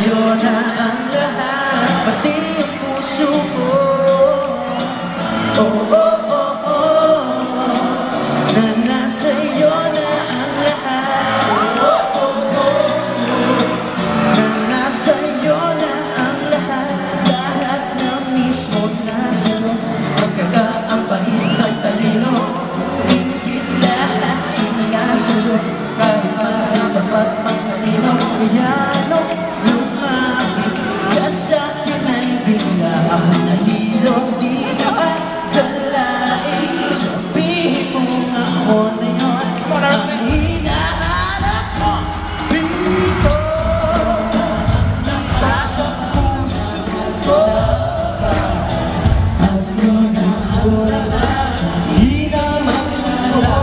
sa'yo na ang lahat, pati ang puso ko. Oh, oh, oh, oh, na nasa'yo na ang lahat. Oh, oh, oh, na nasa'yo na ang lahat. Lahat ng mismo nasa'yo, pagkakaang bait ng talino, higit lahat sinasa'yo. Kahit dapat magtalino, kayano lumapit ka sa'kin ay bigla akong nahilo. Di na akalain, sabihin mo nga ako na yun ang hinahanap mo dito. Nasa puso ko at yun ang lahat, di na maslala.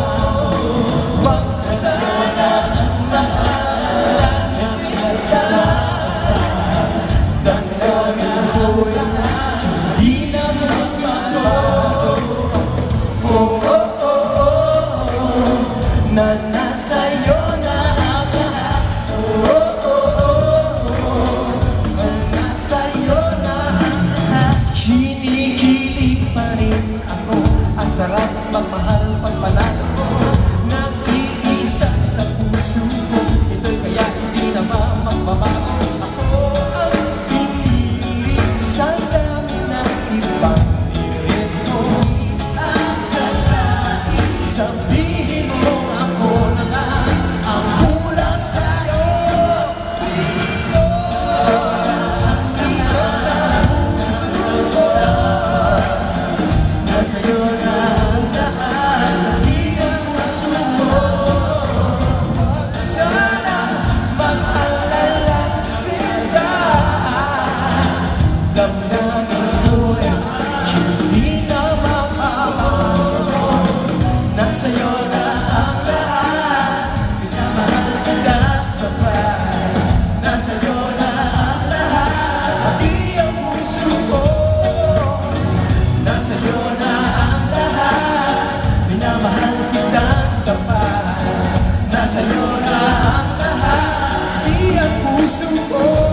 Wag sana ang lahat sila, dahil ako lahat, di na maslala. Oh, oh, oh, oh, na nasa'yo na ang lahat. Oh, oh, oh, oh, na nasa'yo na ang lahat. Kinikilig pa rin ako, ang sarap magmahal pagpanalo ko. Nag-iisa sa puso ko, ito'y kaya hindi na magbabago. Ako ang pinili sa dami ng ibang nirito. Akalain, sabihin mo ako na lang ang kulang sa'yo. Dito sa puso ko, nasa'yo na ang lahat, pati ang puso ko. Sana mag-alala sila, damdamin mo'y hindi na mapapago. Nasa'yo na ang lahat, pinamahal hanggang kapal. Nasa'yo na ang lahat, pati ang puso ko. Nasa'yo na ang lahat, minamahal kitang kapal. Nasa'yo na ang lahat, pati ang puso ko.